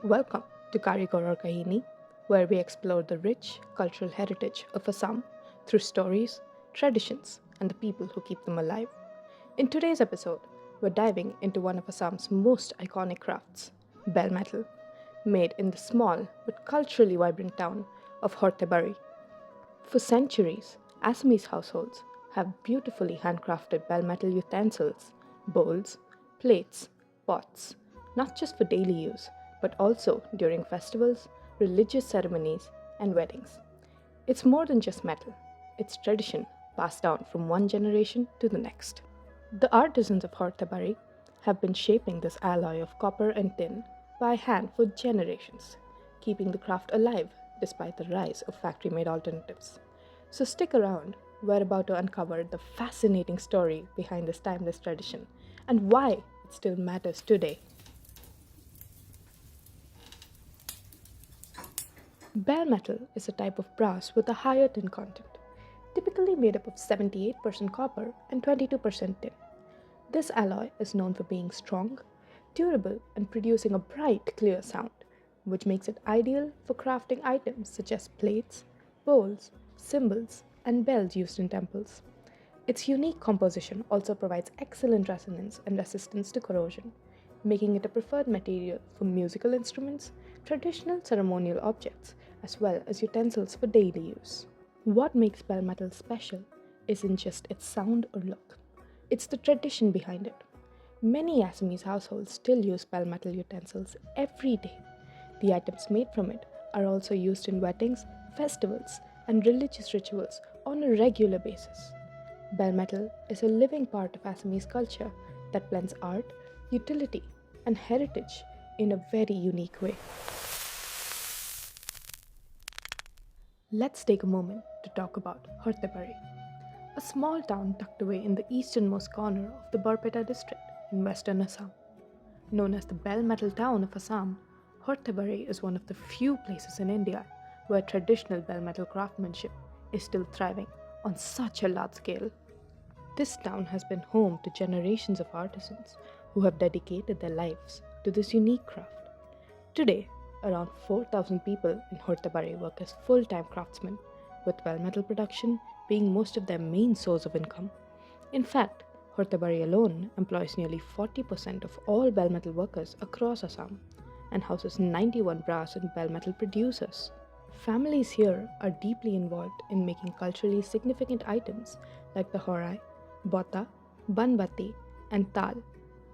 Welcome to Karigor Kahini, where we explore the rich cultural heritage of Assam through stories, traditions, and the people who keep them alive. In today's episode, we're diving into one of Assam's most iconic crafts, bell metal, made in the small but culturally vibrant town of Hortebari. For centuries, Assamese households have beautifully handcrafted bell metal utensils, bowls, plates, pots, not just for daily use, but also during festivals, religious ceremonies, and weddings. It's more than just metal, it's tradition passed down from one generation to the next. The artisans of Hortabari have been shaping this alloy of copper and tin by hand for generations, keeping the craft alive despite the rise of factory made alternatives. So stick around, we're about to uncover the fascinating story behind this timeless tradition and why it still matters today. Bare metal is a type of brass with a higher tin content, typically made up of 78% copper and 22% tin. This alloy is known for being strong, durable, and producing a bright, clear sound, which makes it ideal for crafting items such as plates, bowls, cymbals, and bells used in temples. Its unique composition also provides excellent resonance and resistance to corrosion, making it a preferred material for musical instruments, traditional ceremonial objects, as well as utensils for daily use. What makes bell metal special isn't just its sound or look, it's the tradition behind it. Many Assamese households still use bell metal utensils every day. The items made from it are also used in weddings, festivals, and religious rituals on a regular basis. Bell metal is a living part of Assamese culture that blends art, utility, and heritage in a very unique way. Let's take a moment to talk about Hortebari, a small town tucked away in the easternmost corner of the Barpeta district in western Assam. Known as the bell metal town of Assam, Hortebari is one of the few places in India where traditional bell metal craftsmanship is still thriving on such a large scale. This town has been home to generations of artisans who have dedicated their lives to this unique craft. Today, around 4,000 people in Hortabari work as full-time craftsmen, with bell metal production being most of their main source of income. In fact, Hortabari alone employs nearly 40% of all bell metal workers across Assam and houses 91 brass and bell metal producers. Families here are deeply involved in making culturally significant items like the horai, bota, banbati, and tal,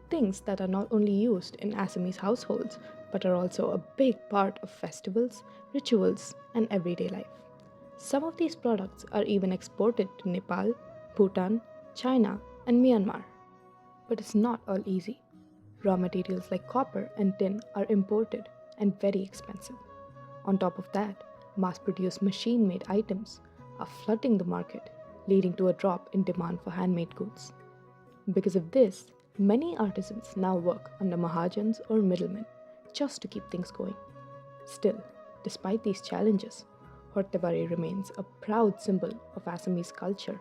things that are not only used in Assamese households but are also a big part of festivals, rituals, and everyday life. Some of these products are even exported to Nepal, Bhutan, China, and Myanmar. But it's not all easy. Raw materials like copper and tin are imported and very expensive. On top of that, mass produced machine made items are flooding the market, leading to a drop in demand for handmade goods. Because of this, many artisans now work under mahajans or middlemen just to keep things going. Still, despite these challenges, Hortebari remains a proud symbol of Assamese culture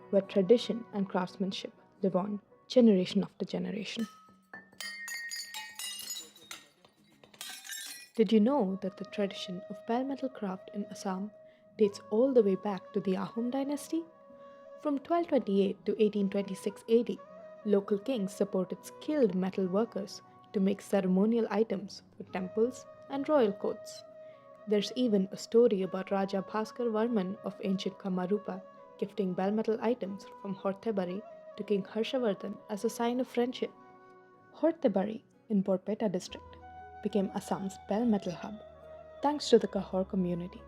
where tradition and craftsmanship live on generation after generation. Did you know that the tradition of bell metal craft in Assam dates all the way back to the Ahom dynasty? From 1228 to 1826 AD, local kings supported skilled metal workers to make ceremonial items for temples and royal courts. There's even a story about Raja Bhaskar Varman of ancient Kamarupa gifting bell metal items from Hortebari to King Harshavardhan as a sign of friendship. Hortebari in Borpeta district became Assam's bell metal hub thanks to the Kahor community.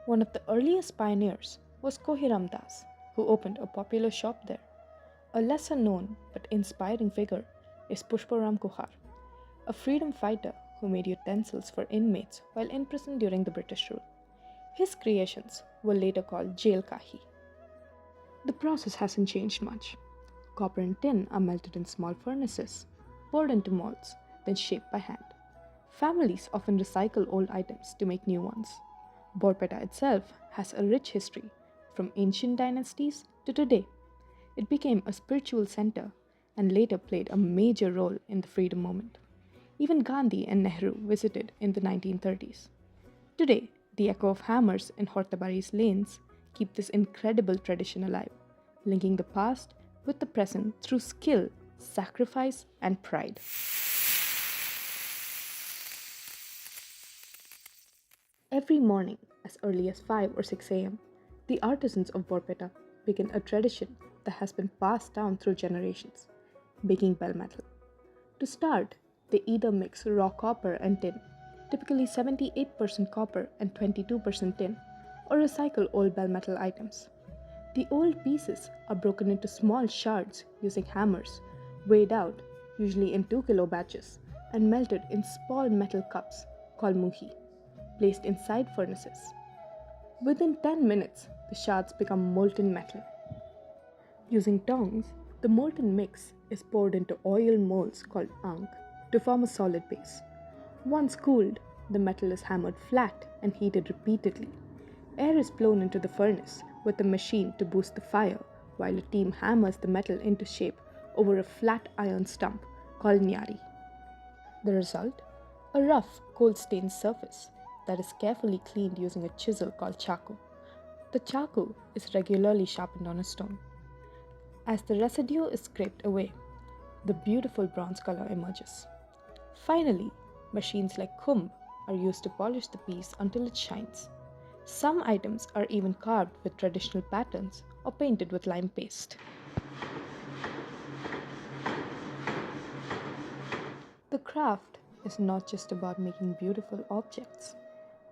One of the earliest pioneers was Kohiram Das, who opened a popular shop there. A lesser known but inspiring figure is Pushparam Kuhar, a freedom fighter who made utensils for inmates while in prison during the British rule. His creations were later called jail kahi. The process hasn't changed much. Copper and tin are melted in small furnaces, poured into molds, then shaped by hand. Families often recycle old items to make new ones. Borpeta itself has a rich history, from ancient dynasties to today. It became a spiritual center and later played a major role in the freedom movement. Even Gandhi and Nehru visited in the 1930s. Today, the echo of hammers in Hortabari's lanes keep this incredible tradition alive, linking the past with the present through skill, sacrifice, and pride. Every morning, as early as 5 or 6 a.m., the artisans of Borpeta begin a tradition that has been passed down through generations, baking bell metal. To start, they either mix raw copper and tin, typically 78% copper and 22% tin, or recycle old bell metal items. The old pieces are broken into small shards using hammers, weighed out, usually in 2 kilo batches, and melted in small metal cups called muhi, placed inside furnaces. Within 10 minutes, the shards become molten metal. Using tongs, the molten mix is poured into oil molds called ankh to form a solid base. Once cooled, the metal is hammered flat and heated repeatedly. Air is blown into the furnace with a machine to boost the fire, while a team hammers the metal into shape over a flat iron stump called nyari. The result? A rough, coal-stained surface that is carefully cleaned using a chisel called chaku. The chaku is regularly sharpened on a stone. As the residue is scraped away, the beautiful bronze color emerges. Finally, machines like kumb are used to polish the piece until it shines. Some items are even carved with traditional patterns or painted with lime paste. The craft is not just about making beautiful objects.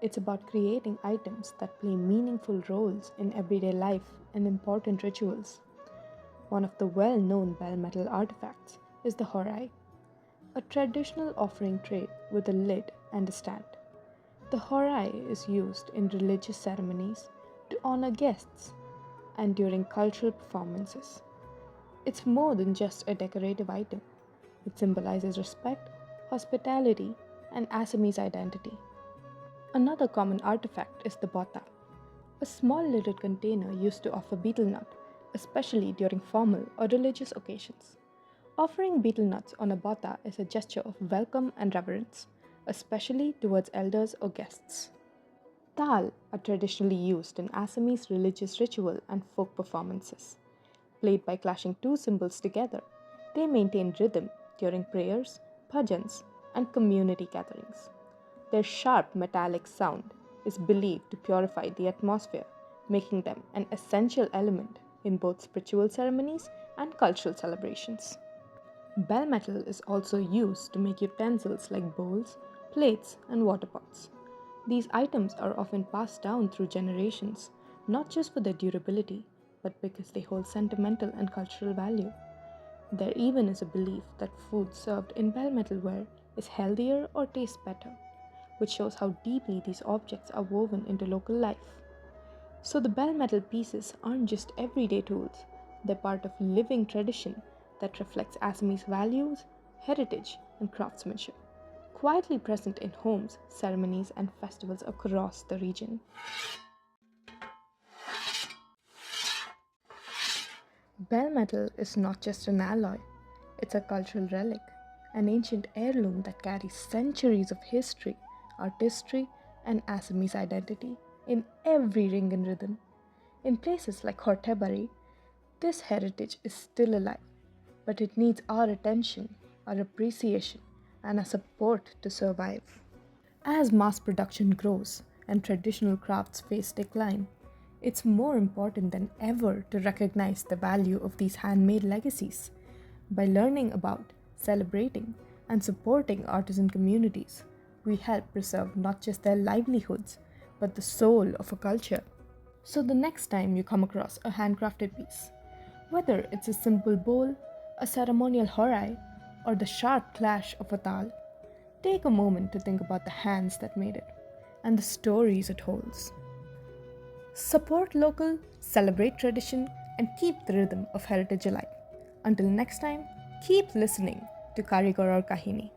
It's about creating items that play meaningful roles in everyday life and important rituals. One of the well-known bell metal artifacts is the horai, a traditional offering tray with a lid and a stand. The horai is used in religious ceremonies to honor guests and during cultural performances. It's more than just a decorative item. It symbolizes respect, hospitality, and Assamese identity. Another common artifact is the bota, a small lidded container used to offer betel nut, especially during formal or religious occasions. Offering betel nuts on a bota is a gesture of welcome and reverence, especially towards elders or guests. Tal are traditionally used in Assamese religious ritual and folk performances. Played by clashing two cymbals together, they maintain rhythm during prayers, bhajans, and community gatherings. Their sharp metallic sound is believed to purify the atmosphere, making them an essential element in both spiritual ceremonies and cultural celebrations. Bell metal is also used to make utensils like bowls, plates, and water pots. These items are often passed down through generations, not just for their durability, but because they hold sentimental and cultural value. There even is a belief that food served in bell metalware is healthier or tastes better, which shows how deeply these objects are woven into local life. So the bell metal pieces aren't just everyday tools, they're part of living tradition that reflects Assamese values, heritage, and craftsmanship, quietly present in homes, ceremonies, and festivals across the region. Bell metal is not just an alloy, it's a cultural relic, an ancient heirloom that carries centuries of history, artistry, and Assamese identity in every ring and rhythm. In places like Hortebari, this heritage is still alive, but it needs our attention, our appreciation, and our support to survive. As mass production grows and traditional crafts face decline, it's more important than ever to recognize the value of these handmade legacies. By learning about, celebrating, and supporting artisan communities, we help preserve not just their livelihoods, but the soul of a culture. So, the next time you come across a handcrafted piece, whether it's a simple bowl, a ceremonial horai, or the sharp clash of a tal, take a moment to think about the hands that made it and the stories it holds. Support local, celebrate tradition, and keep the rhythm of heritage alive. Until next time, keep listening to Karigor Kahini.